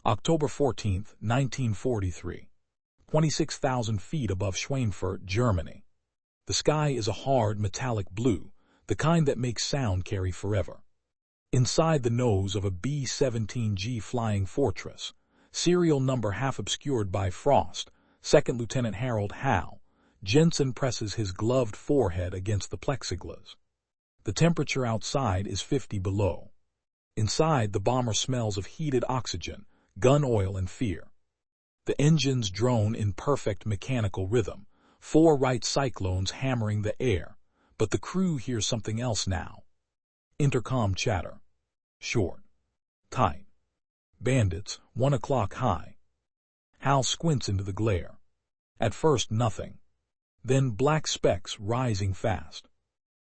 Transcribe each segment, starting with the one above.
October 14, 1943. 26,000 feet above Schweinfurt, Germany. The sky is a hard, metallic blue, the kind that makes sound carry forever. Inside the nose of a B-17G Flying Fortress, serial number half obscured by frost, Second Lieutenant Harold Howe, Jensen presses his gloved forehead against the plexiglass. The temperature outside is 50 below. Inside, the bomber smells of heated oxygen, gun oil, and fear. The engines drone in perfect mechanical rhythm, 4 Wright cyclones hammering the air, but the crew hears something else now. Intercom chatter. Short. Tight. Bandits, 1 o'clock high. Hal squints into the glare. At first, nothing. Then black specks rising fast.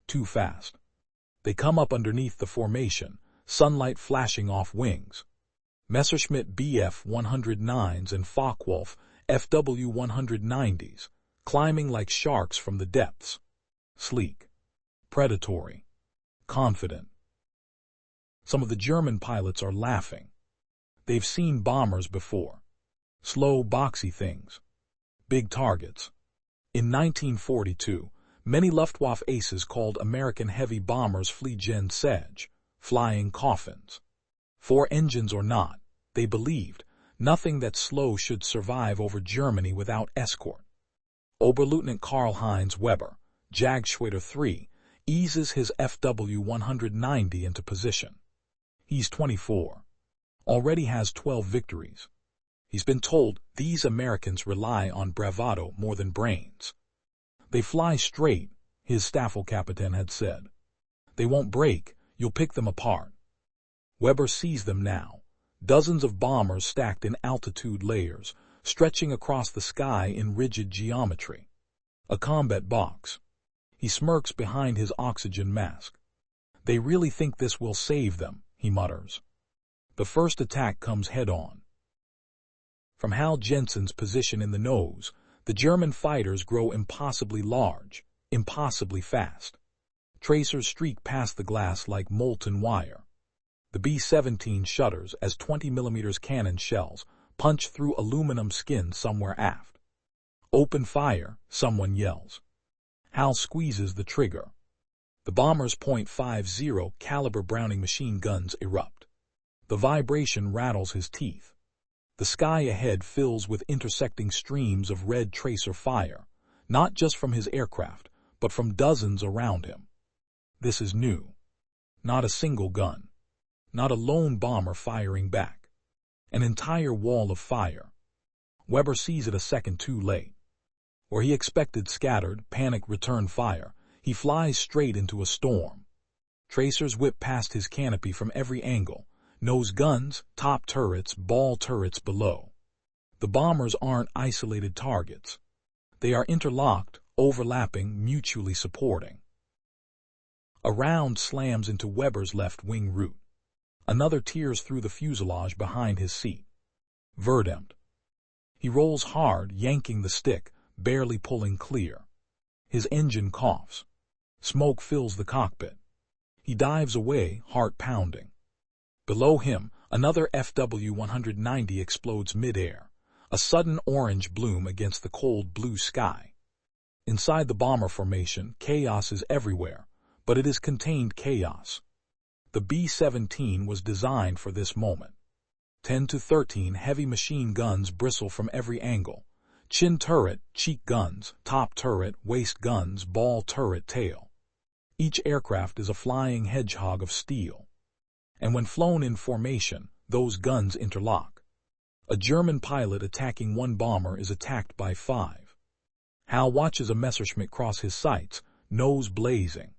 Too fast. They come up underneath the formation, sunlight flashing off wings. Messerschmitt Bf-109s and Focke-Wulf FW-190s, climbing like sharks from the depths. Sleek. Predatory. Confident. Some of the German pilots are laughing. They've seen bombers before. Slow, boxy things. Big targets. In 1942, many Luftwaffe aces called American heavy bombers Fliegende Säge, flying coffins. 4 engines or not, they believed, nothing that slow should survive over Germany without escort. Oberleutnant Karl-Heinz Weber, Jagdschwader 3, eases his FW-190 into position. He's 24. Already has 12 victories. He's been told these Americans rely on bravado more than brains. They fly straight, his Staffelkapitän had said. They won't break, you'll pick them apart. Weber sees them now, dozens of bombers stacked in altitude layers, stretching across the sky in rigid geometry. A combat box. He smirks behind his oxygen mask. They really think this will save them, he mutters. The first attack comes head-on. From Hal Jensen's position in the nose, the German fighters grow impossibly large, impossibly fast. Tracers streak past the glass like molten wire. The B-17 shudders as 20mm cannon shells punch through aluminum skin somewhere aft. Open fire, someone yells. Hal squeezes the trigger. The bomber's .50 caliber Browning machine guns erupt. The vibration rattles his teeth. The sky ahead fills with intersecting streams of red tracer fire, not just from his aircraft, but from dozens around him. This is new. Not a single gun. Not a lone bomber firing back. An entire wall of fire. Weber sees it a second too late. Where he expected scattered, panic return fire, he flies straight into a storm. Tracers whip past his canopy from every angle. Nose guns, top turrets, ball turrets below. The bombers aren't isolated targets. They are interlocked, overlapping, mutually supporting. A round slams into Weber's left wing root. Another tears through the fuselage behind his seat. Verdammt. He rolls hard, yanking the stick, barely pulling clear. His engine coughs. Smoke fills the cockpit. He dives away, heart pounding. Below him, another FW-190 explodes mid-air, a sudden orange bloom against the cold blue sky. Inside the bomber formation, chaos is everywhere, but it is contained chaos. The B-17 was designed for this moment. 10 to 13 heavy machine guns bristle from every angle. Chin turret, cheek guns, top turret, waist guns, ball turret, tail. Each aircraft is a flying hedgehog of steel. And when flown in formation, those guns interlock. A German pilot attacking one bomber is attacked by 5. Hal watches a Messerschmitt cross his sights, nose blazing.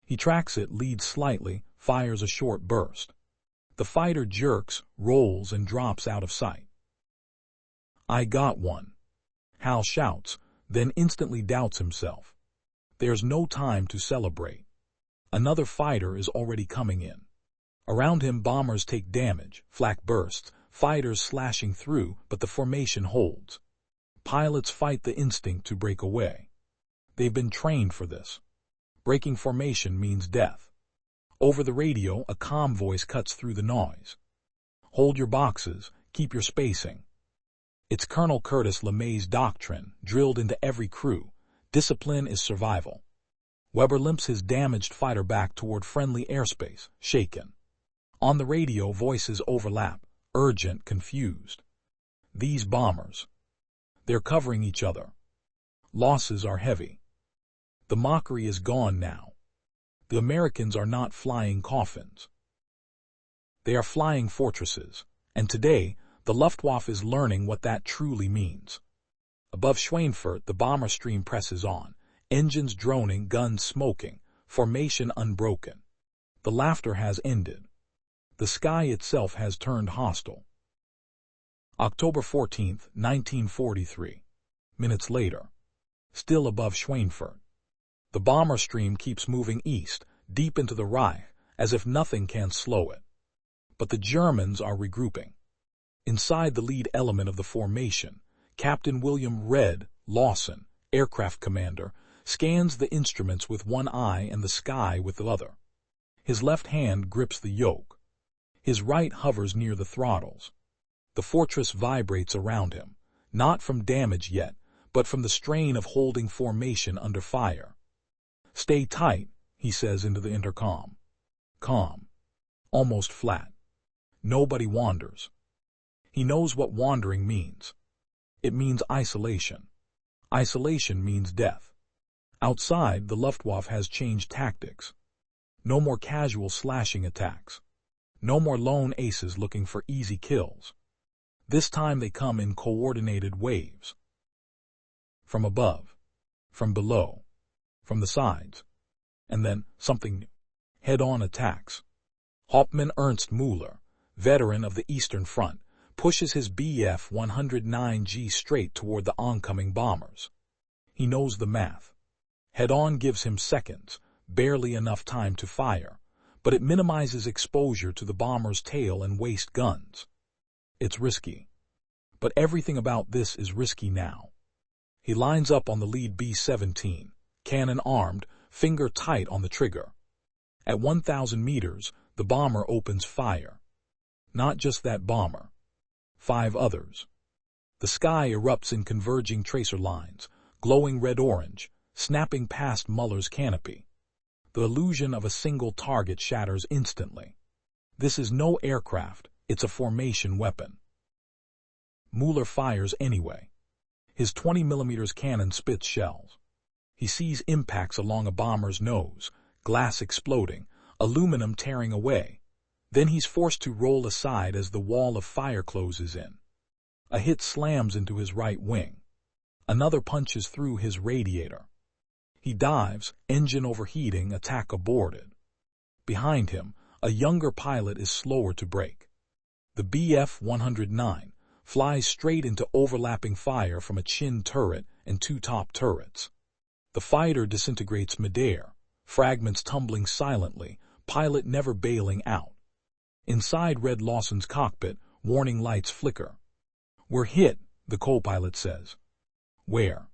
He tracks it, leads slightly, fires a short burst. The fighter jerks, rolls, and drops out of sight. I got one. Hal shouts, then instantly doubts himself. There's no time to celebrate. Another fighter is already coming in. Around him, bombers take damage, flak bursts, fighters slashing through, but the formation holds. Pilots fight the instinct to break away. They've been trained for this. Breaking formation means death. Over the radio, a calm voice cuts through the noise. Hold your boxes, Keep your spacing. It's Colonel Curtis LeMay's doctrine, drilled into every crew. Discipline is survival. Weber limps his damaged fighter back toward friendly airspace, shaken. On the radio, voices overlap, urgent, confused. These bombers. They're covering each other. Losses are heavy. The mockery is gone now. The Americans are not flying coffins. They are flying fortresses, and today, the Luftwaffe is learning what that truly means. Above Schweinfurt, the bomber stream presses on, engines droning, guns smoking, formation unbroken. The laughter has ended. The sky itself has turned hostile. October 14, 1943. Minutes later. Still above Schweinfurt. The bomber stream keeps moving east, deep into the Reich, as if nothing can slow it. But the Germans are regrouping. Inside the lead element of the formation, Captain William "Red" Lawson, aircraft commander, scans the instruments with one eye and the sky with the other. His left hand grips the yoke. His right hovers near the throttles. The fortress vibrates around him, not from damage yet, but from the strain of holding formation under fire. "Stay tight," he says into the intercom. Calm. Almost flat. Nobody wanders. He knows what wandering means. It means isolation. Isolation means death. Outside, the Luftwaffe has changed tactics. No more casual slashing attacks. No more lone aces looking for easy kills. This time they come in coordinated waves. From above, from below, from the sides, and then something new. Head-on attacks. Hauptmann Ernst Müller, veteran of the Eastern Front, pushes his Bf 109G straight toward the oncoming bombers. He knows the math. Head-on gives him seconds, barely enough time to fire, but it minimizes exposure to the bomber's tail and waist guns. It's risky. But everything about this is risky now. He lines up on the lead B-17, cannon armed, finger tight on the trigger. At 1,000 meters, the bomber opens fire. Not just that bomber. 5 others. The sky erupts in converging tracer lines, glowing red-orange, snapping past Muller's canopy. The illusion of a single target shatters instantly. This is no aircraft, it's a formation weapon. Müller fires anyway. His 20mm cannon spits shells. He sees impacts along a bomber's nose, glass exploding, aluminum tearing away. Then he's forced to roll aside as the wall of fire closes in. A hit slams into his right wing. Another punches through his radiator. He dives, engine overheating, attack aborted. Behind him, a younger pilot is slower to brake. The Bf 109 flies straight into overlapping fire from a chin turret and 2 top turrets. The fighter disintegrates midair, fragments tumbling silently, pilot never bailing out. Inside Red Lawson's cockpit, warning lights flicker. "We're hit," the co-pilot says. "Where?"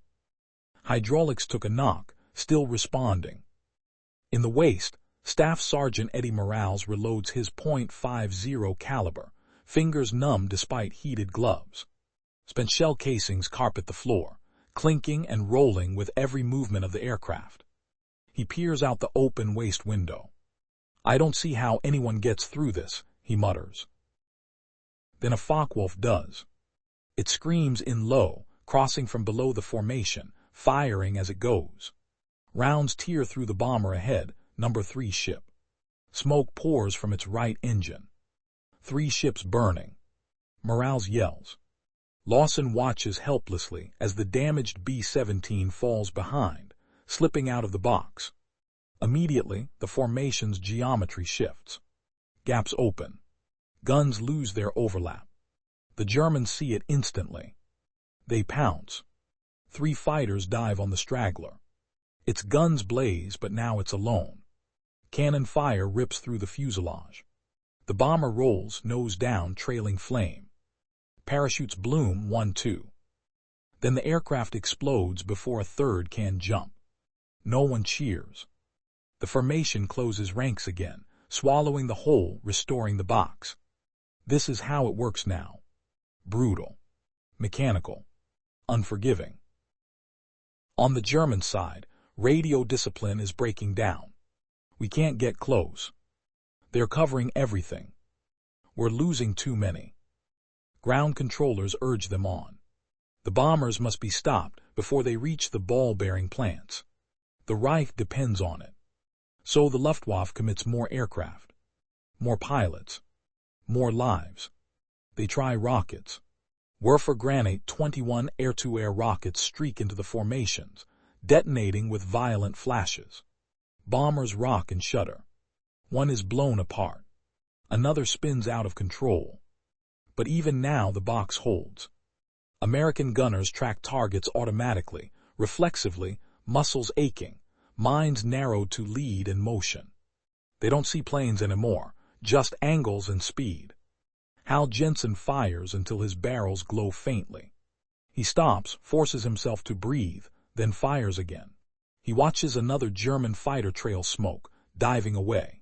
Hydraulics took a knock, still responding. In the waist, Staff Sergeant Eddie Morales reloads his .50 caliber, fingers numb despite heated gloves. Spent shell casings carpet the floor, clinking and rolling with every movement of the aircraft. He peers out the open waist window. "I don't see how anyone gets through this," he mutters. Then a Focke-Wulf does. It screams in low, crossing from below the formation, firing as it goes. Rounds tear through the bomber ahead, number 3 ship. Smoke pours from its right engine. 3 ships burning. Morales yells. Lawson watches helplessly as the damaged B-17 falls behind, slipping out of the box. Immediately, the formation's geometry shifts. Gaps open. Guns lose their overlap. The Germans see it instantly. They pounce. 3 fighters dive on the straggler. Its guns blaze, but now it's alone. Cannon fire rips through the fuselage. The bomber rolls, nose down, trailing flame. Parachutes bloom 1-2. Then the aircraft explodes before a third can jump. No one cheers. The formation closes ranks again, swallowing the whole, restoring the box. This is how it works now. brutal, mechanical, unforgiving. On the German side, radio discipline is breaking down. We can't get close. They're covering everything. We're losing too many. Ground controllers urge them on. The bombers must be stopped before they reach the ball-bearing plants. The Reich depends on it. So the Luftwaffe commits more aircraft, more pilots, more lives. They try rockets. Werfer Granate 21 air-to-air rockets streak into the formations, detonating with violent flashes. Bombers rock and shudder. One is blown apart. Another spins out of control. But even now the box holds. American gunners track targets automatically, reflexively, muscles aching, minds narrowed to lead and motion. They don't see planes anymore, just angles and speed. Hal Jensen fires until his barrels glow faintly. He stops, forces himself to breathe, then fires again. He watches another German fighter trail smoke, diving away.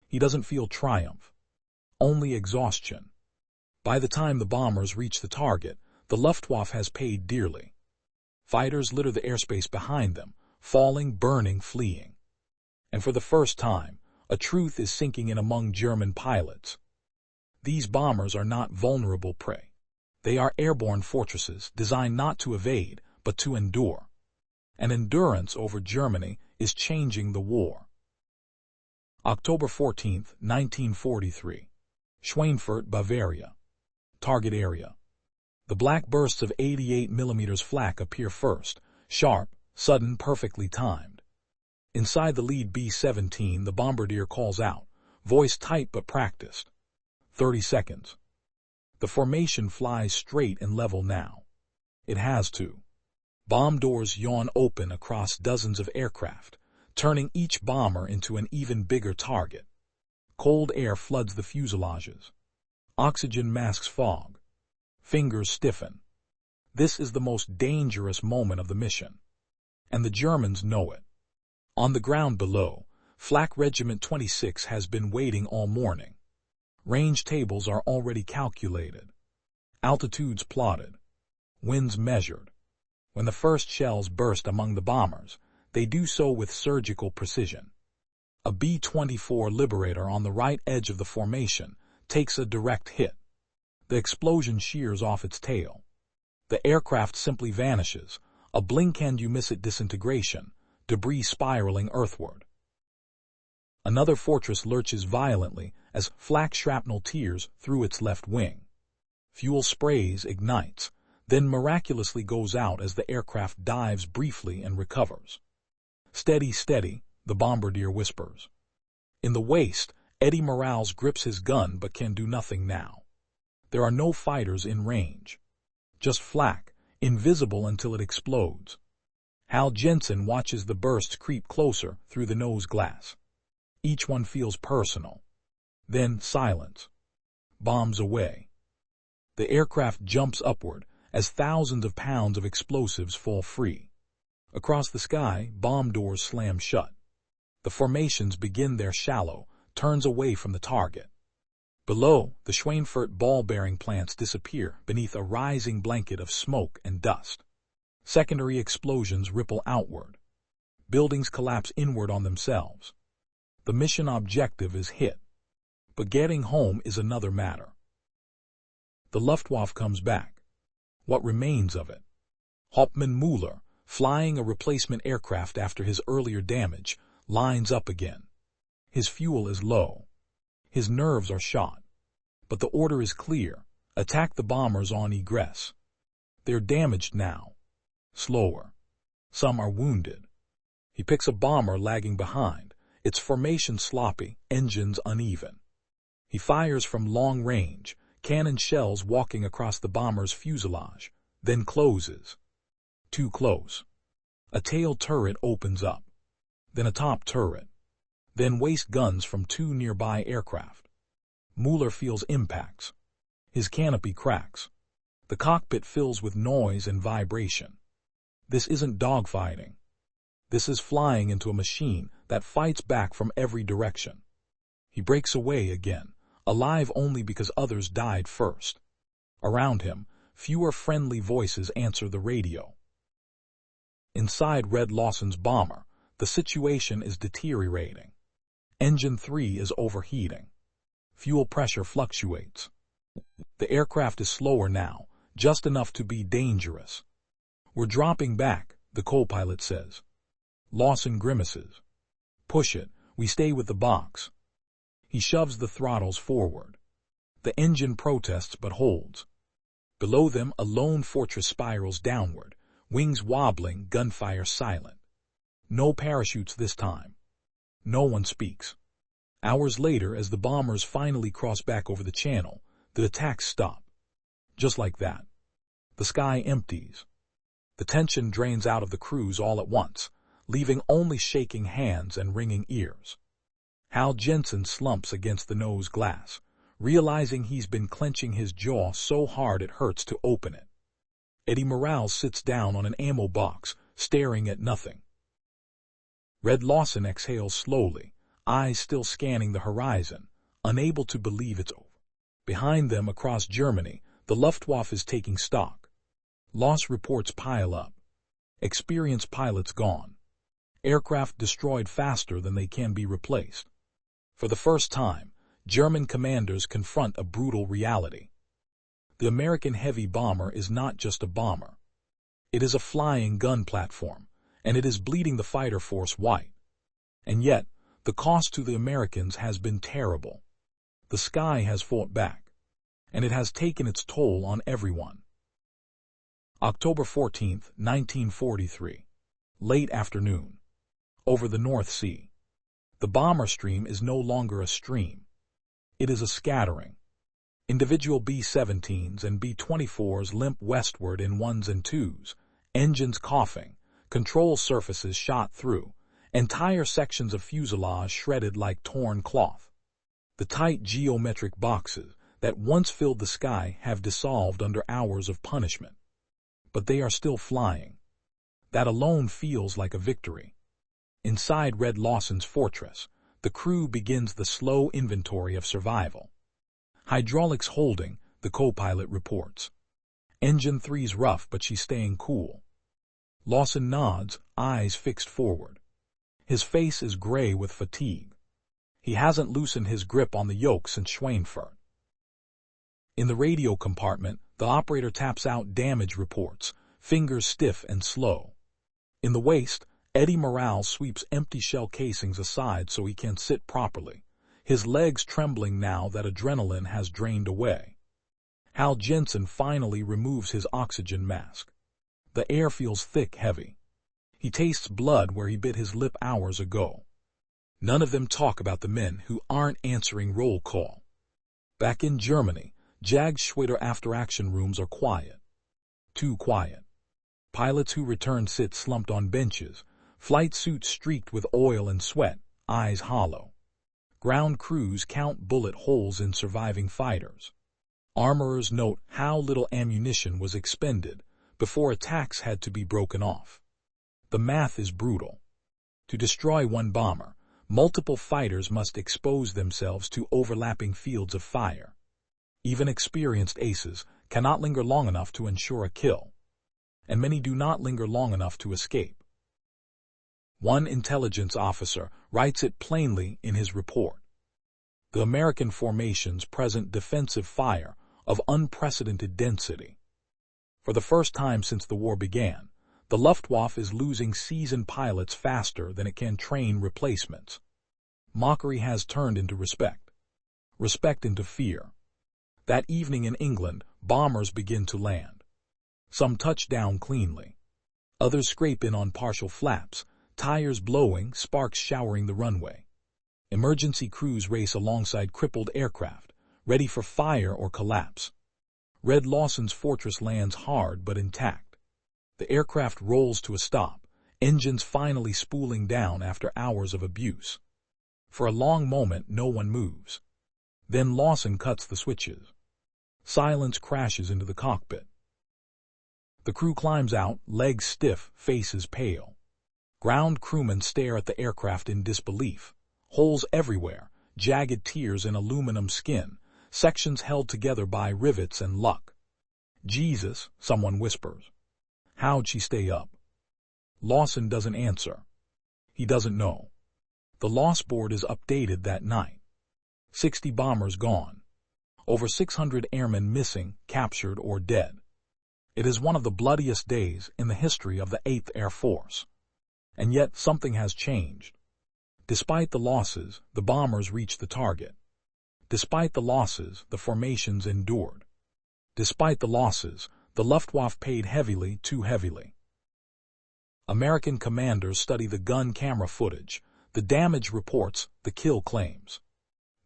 He doesn't feel triumph, only exhaustion. By the time the bombers reach the target, the Luftwaffe has paid dearly. Fighters litter the airspace behind them, falling, burning, fleeing. And for the first time, a truth is sinking in among German pilots. These bombers are not vulnerable prey. They are airborne fortresses designed not to evade, but to endure. And endurance over Germany is changing the war. October 14, 1943. Schweinfurt, Bavaria. Target area. The black bursts of 88 mm flak appear first, sharp, sudden, perfectly timed. Inside the lead B-17, the bombardier calls out, voice tight but practiced. 30 seconds. The formation flies straight and level now. It has to. Bomb doors yawn open across dozens of aircraft, turning each bomber into an even bigger target. Cold air floods the fuselages. Oxygen masks fog. Fingers stiffen. This is the most dangerous moment of the mission. And the Germans know it. On the ground below, Flak Regiment 26 has been waiting all morning. Range tables are already calculated. Altitudes plotted. Winds measured. When the first shells burst among the bombers, they do so with surgical precision. A B-24 Liberator on the right edge of the formation takes a direct hit. The explosion shears off its tail. The aircraft simply vanishes, a blink-and-you-miss-it disintegration, debris spiraling earthward. Another fortress lurches violently as flak shrapnel tears through its left wing. Fuel sprays, ignites, then miraculously goes out as the aircraft dives briefly and recovers. Steady, steady, the bombardier whispers. In the waist, Eddie Morales grips his gun but can do nothing now. There are no fighters in range. Just flak, invisible until it explodes. Hal Jensen watches the bursts creep closer through the nose glass. Each one feels personal. Then silence. Bombs away. The aircraft jumps upward as thousands of pounds of explosives fall free. Across the sky, bomb doors slam shut. The formations begin their shallow, turns away from the target. Below, the Schweinfurt ball-bearing plants disappear beneath a rising blanket of smoke and dust. Secondary explosions ripple outward. Buildings collapse inward on themselves. The mission objective is hit. But getting home is another matter. The Luftwaffe comes back. What remains of it? Hauptmann Müller, flying a replacement aircraft after his earlier damage, lines up again. His fuel is low. His nerves are shot. But the order is clear. Attack the bombers on egress. They're damaged now. Slower. Some are wounded. He picks a bomber lagging behind, its formation sloppy, engines uneven. He fires from long range, cannon shells walking across the bomber's fuselage, then closes. Too close. A tail turret opens up. Then a top turret. Then waist guns from two nearby aircraft. Müller feels impacts. His canopy cracks. The cockpit fills with noise and vibration. This isn't dogfighting. This is flying into a machine that fights back from every direction. He breaks away again, alive only because others died first. Around him, fewer friendly voices answer the radio. Inside Red Lawson's bomber, the situation is deteriorating. Engine 3 is overheating. Fuel pressure fluctuates. The aircraft is slower now, just enough to be dangerous. "We're dropping back," the co-pilot says. Lawson grimaces. "Push it, we stay with the box." He shoves the throttles forward. The engine protests but holds. Below them, a lone fortress spirals downward, wings wobbling, gunfire silent. No parachutes this time. No one speaks. Hours later, as the bombers finally cross back over the channel, the attacks stop. Just like that. The sky empties. The tension drains out of the crews all at once, leaving only shaking hands and ringing ears. Hal Jensen slumps against the nose glass, realizing he's been clenching his jaw so hard it hurts to open it. Eddie Morales sits down on an ammo box, staring at nothing. Red Lawson exhales slowly, eyes still scanning the horizon, unable to believe it's over. Behind them, across Germany, the Luftwaffe is taking stock. Loss reports pile up. Experienced pilots gone. Aircraft destroyed faster than they can be replaced. For the first time, German commanders confront a brutal reality. The American heavy bomber is not just a bomber. It is a flying gun platform, and it is bleeding the fighter force white. And yet, the cost to the Americans has been terrible. The sky has fought back, and it has taken its toll on everyone. October 14, 1943. Late afternoon. Over the North Sea. The bomber stream is no longer a stream. It is a scattering. Individual B-17s and B-24s limp westward in ones and twos, engines coughing, control surfaces shot through, entire sections of fuselage shredded like torn cloth. The tight geometric boxes that once filled the sky have dissolved under hours of punishment. But they are still flying. That alone feels like a victory. Inside Red Lawson's fortress, the crew begins the slow inventory of survival. Hydraulics holding, the co-pilot reports. Engine 3's rough, but she's staying cool. Lawson nods, eyes fixed forward. His face is gray with fatigue. He hasn't loosened his grip on the yoke since Schweinfurt. In the radio compartment, the operator taps out damage reports, fingers stiff and slow. In the waist, Eddie Morales sweeps empty shell casings aside so he can sit properly, his legs trembling now that adrenaline has drained away. Hal Jensen finally removes his oxygen mask. The air feels thick, heavy. He tastes blood where he bit his lip hours ago. None of them talk about the men who aren't answering roll call. Back in Germany, Jagdschwader after-action rooms are quiet. Too quiet. Pilots who return sit slumped on benches, flight suits streaked with oil and sweat, eyes hollow. Ground crews count bullet holes in surviving fighters. Armorers note how little ammunition was expended before attacks had to be broken off. The math is brutal. To destroy one bomber, multiple fighters must expose themselves to overlapping fields of fire. Even experienced aces cannot linger long enough to ensure a kill, and many do not linger long enough to escape. One intelligence officer writes it plainly in his report. The American formations present defensive fire of unprecedented density. For the first time since the war began, the Luftwaffe is losing seasoned pilots faster than it can train replacements. Mockery has turned into respect. Respect into fear. That evening in England, bombers begin to land. Some touch down cleanly. Others scrape in on partial flaps, tires blowing, sparks showering the runway. Emergency crews race alongside crippled aircraft, ready for fire or collapse. Red Lawson's fortress lands hard but intact. The aircraft rolls to a stop, engines finally spooling down after hours of abuse. For a long moment, no one moves. Then Lawson cuts the switches. Silence crashes into the cockpit. The crew climbs out, legs stiff, faces pale. Ground crewmen stare at the aircraft in disbelief. Holes everywhere, jagged tears in aluminum skin, sections held together by rivets and luck. Jesus, someone whispers. How'd she stay up? Lawson doesn't answer. He doesn't know. The loss board is updated that night. 60 bombers gone. Over 600 airmen missing, captured, or dead. It is one of the bloodiest days in the history of the 8th Air Force. And yet something has changed. Despite the losses, the bombers reached the target. Despite the losses, the formations endured. Despite the losses, the Luftwaffe paid heavily, too heavily. American commanders study the gun camera footage, the damage reports, the kill claims.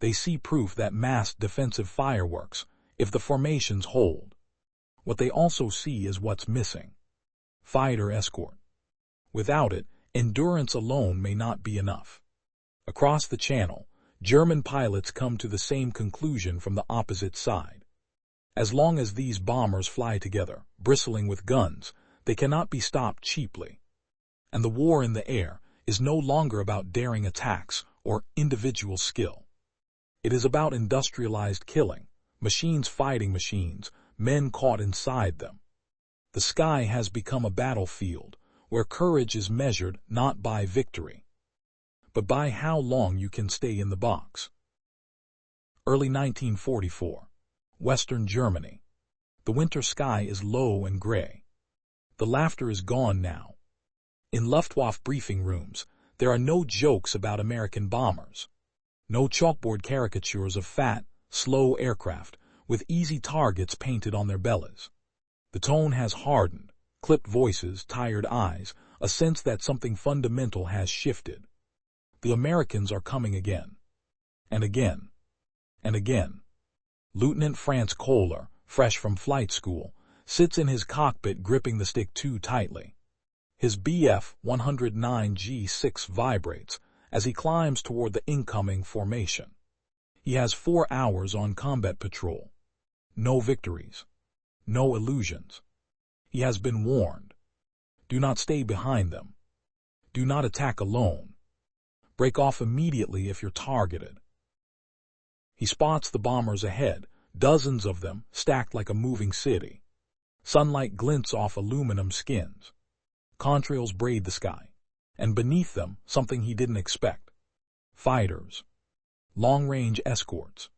They see proof that massed defensive fire works, if the formations hold. What they also see is what's missing. Fighter escort. Without it, endurance alone may not be enough. Across the channel, German pilots come to the same conclusion from the opposite side. As long as these bombers fly together, bristling with guns, they cannot be stopped cheaply. And the war in the air is no longer about daring attacks or individual skill. It is about industrialized killing, machines fighting machines, men caught inside them. The sky has become a battlefield where courage is measured not by victory, but by how long you can stay in the box. Early 1944, Western Germany. The winter sky is low and gray. The laughter is gone now. In Luftwaffe briefing rooms, there are no jokes about American bombers. No chalkboard caricatures of fat, slow aircraft with easy targets painted on their bellies. The tone has hardened, clipped voices, tired eyes, a sense that something fundamental has shifted. The Americans are coming again. And again. And again. Lieutenant Franz Kohler, fresh from flight school, sits in his cockpit gripping the stick too tightly. His Bf-109G6 vibrates as he climbs toward the incoming formation. He has 4 hours on combat patrol. No victories. No illusions. He has been warned. Do not stay behind them. Do not attack alone. Break off immediately if you're targeted. He spots the bombers ahead, dozens of them stacked like a moving city. Sunlight glints off aluminum skins. Contrails braid the sky, and beneath them something he didn't expect. Fighters. Long-range escorts.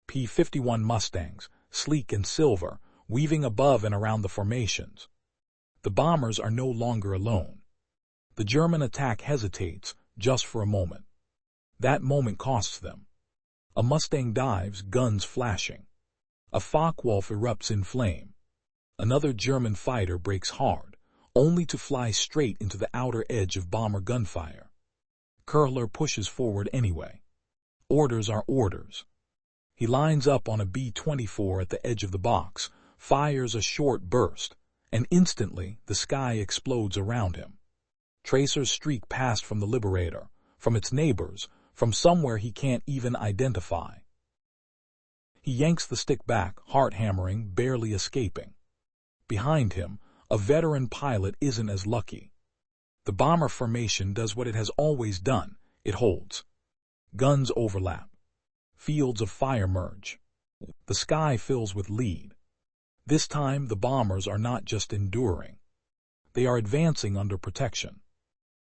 P-51 Mustangs, sleek and silver, weaving above and around the formations. The bombers are no longer alone. The German attack hesitates just for a moment. That moment costs them. A Mustang dives, guns flashing. A Focke-Wulf erupts in flame. Another German fighter breaks hard, only to fly straight into the outer edge of bomber gunfire. Kohler pushes forward anyway. Orders are orders. He lines up on a B-24 at the edge of the box, fires a short burst, and instantly the sky explodes around him. Tracers streak past from the Liberator, from its neighbors, from somewhere he can't even identify. He yanks the stick back, heart hammering, barely escaping. Behind him, a veteran pilot isn't as lucky. The bomber formation does what it has always done. It holds. Guns overlap. Fields of fire merge. The sky fills with lead. This time, the bombers are not just enduring. They are advancing under protection.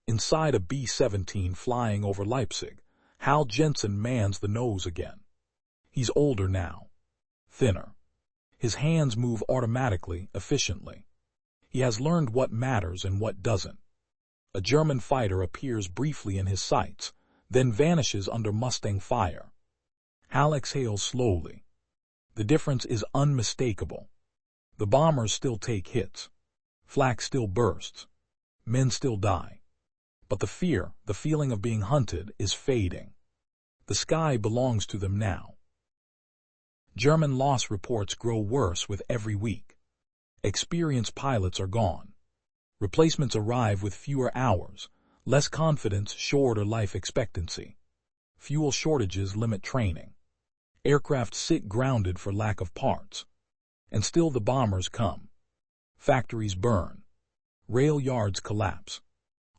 Inside a B-17 flying over Leipzig, Hal Jensen mans the nose again. He's older now. Thinner. His hands move automatically, efficiently. He has learned what matters and what doesn't. A German fighter appears briefly in his sights, then vanishes under Mustang fire. Hal exhales slowly. The difference is unmistakable. The bombers still take hits. Flak still bursts. Men still die. But the fear, the feeling of being hunted, is fading. The sky belongs to them now. German loss reports grow worse with every week. Experienced pilots are gone. Replacements arrive with fewer hours, less confidence, shorter life expectancy. Fuel shortages limit training. Aircraft sit grounded for lack of parts. And still the bombers come. Factories burn. Rail yards collapse.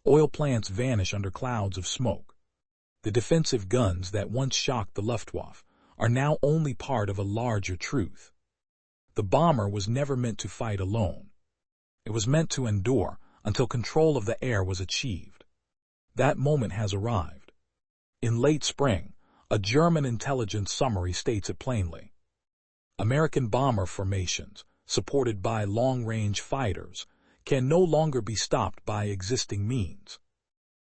Oil plants vanish under clouds of smoke. The defensive guns that once shocked the Luftwaffe are now only part of a larger truth. The bomber was never meant to fight alone. It was meant to endure until control of the air was achieved. That moment has arrived. In late spring, a German intelligence summary states it plainly. American bomber formations, supported by long-range fighters, can no longer be stopped by existing means.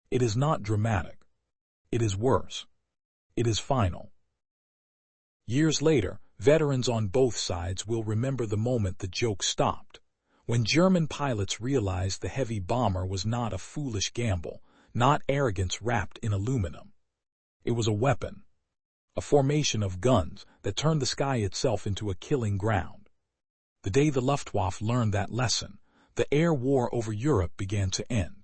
It is not dramatic. It is worse. It is final. Years later, veterans on both sides will remember the moment the joke stopped, when German pilots realized the heavy bomber was not a foolish gamble, not arrogance wrapped in aluminum. It was a weapon, a formation of guns that turned the sky itself into a killing ground. The day the Luftwaffe learned that lesson, the air war over Europe began to end.